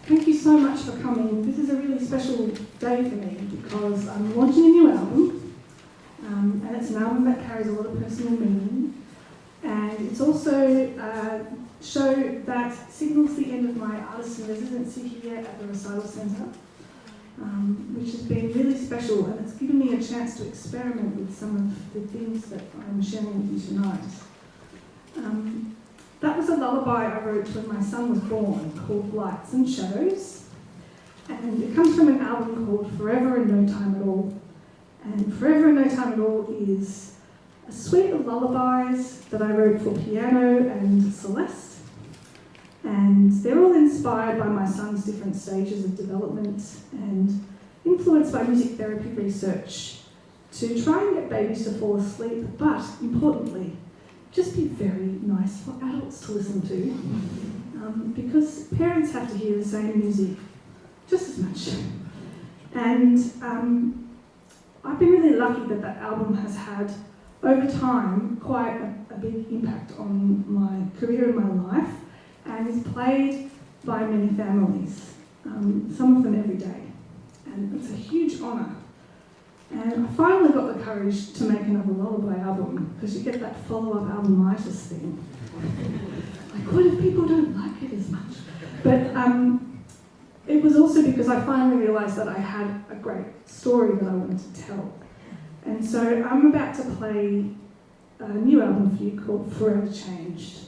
Thank you so much for coming. This is a really special day for me because I'm launching a new album, and it's an album that carries a lot of personal meaning, and it's also a show that signals the end of my artist in residency here at the Recital Centre, which has been really special, and it's given me a chance to experiment with some of the things that I'm sharing with you tonight. That was a lullaby I wrote when my son was born, called Lights and Shadows, and it comes from an album called Forever and No Time at All. And Forever and No Time at All is a suite of lullabies that I wrote for piano and Celeste, and they're all inspired by my son's different stages of development and influenced by music therapy research to try and get babies to fall asleep, but importantly, just be very nice for adults to listen to, because parents have to hear the same music just as much. And I've been really lucky that that album has had, over time, quite a big impact on my career and my life, and is played by many families, some of them every day. And it's a huge honour. And I finally got the courage to make another lullaby album, because you get that follow-up albumitis thing. Like, what if people don't like it as much? But it was also because I finally realised that I had a great story that I wanted to tell. And so I'm about to play a new album for you called Forever Changed.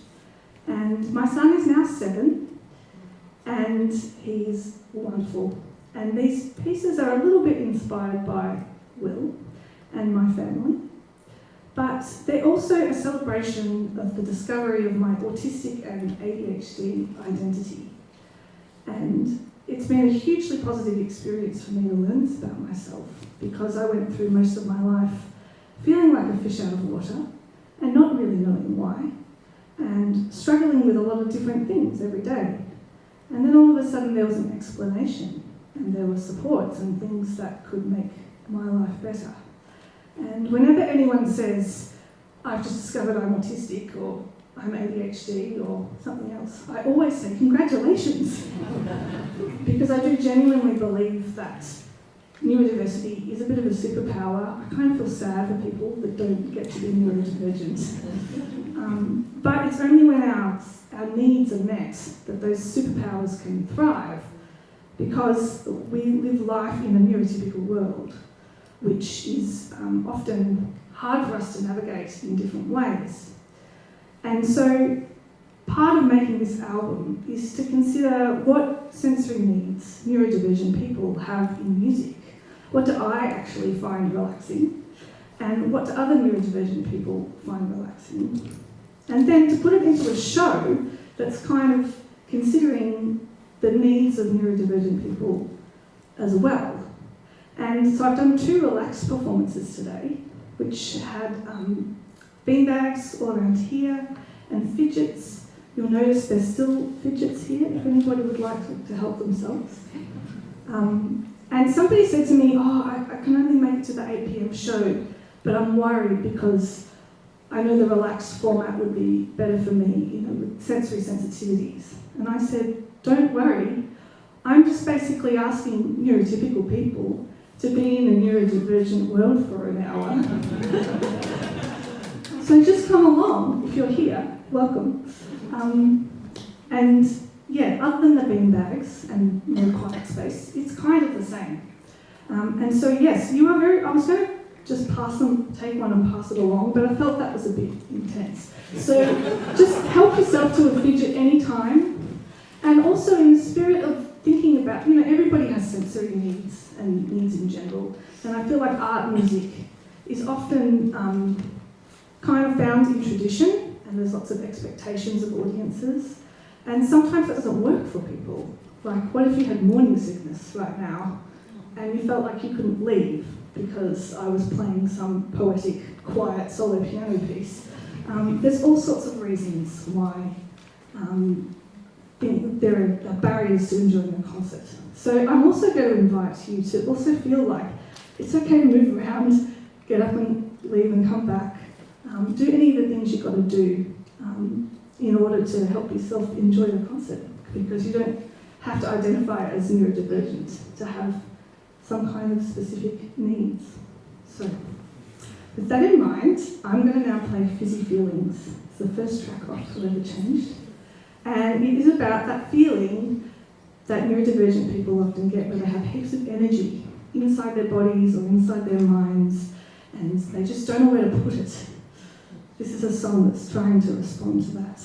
And my son is now 7, and he's wonderful. And these pieces are a little bit inspired by Will and my family, but they're also a celebration of the discovery of my autistic and ADHD identity. And it's been a hugely positive experience for me to learn this about myself, because I went through most of my life feeling like a fish out of water and not really knowing why, and struggling with a lot of different things every day. And then all of a sudden there was an explanation, and there were supports and things that could make my life better. And whenever anyone says, I've just discovered I'm autistic, or I'm ADHD, or something else, I always say, congratulations. Because I do genuinely believe that neurodiversity is a bit of a superpower. I kind of feel sad for people that don't get to be neurodivergent. But it's only when our needs are met that those superpowers can thrive, because we live life in a neurotypical world, which is often hard for us to navigate in different ways. And so part of making this album is to consider what sensory needs neurodivergent people have in music. What do I actually find relaxing? And what do other neurodivergent people find relaxing? And then to put it into a show that's kind of considering the needs of neurodivergent people as well. And so I've done 2 relaxed performances today, which had beanbags all around here and fidgets. You'll notice there's still fidgets here if anybody would like to help themselves. And somebody said to me, I can only make it to the 8 p.m. show, but I'm worried because I know the relaxed format would be better for me, with sensory sensitivities. And I said, don't worry, I'm just basically asking neurotypical people to be in a neurodivergent world for an hour. So just come along if you're here, welcome. And yeah, other than the beanbags and no quiet space, it's kind of the same. And so yes, I was going to just take one and pass it along, but I felt that was a bit intense. So just help yourself to a fidget anytime. And also in the spirit of thinking about, everybody has sensory needs and needs in general. And I feel like art music is often kind of bound in tradition, and there's lots of expectations of audiences. And sometimes that doesn't work for people. Like, what if you had morning sickness right now and you felt like you couldn't leave because I was playing some poetic, quiet solo piano piece? There's all sorts of reasons why there are barriers to enjoying a concert. So I'm also going to invite you to also feel like it's okay to move around, get up and leave and come back. Do any of the things you've got to do in order to help yourself enjoy the concert, because you don't have to identify as neurodivergent to have some kind of specific needs. So, with that in mind, I'm going to now play Fizzy Feelings. It's the first track off Forever Changed. And it is about that feeling that neurodivergent people often get where they have heaps of energy inside their bodies or inside their minds, and they just don't know where to put it. This is a song that's trying to respond to that.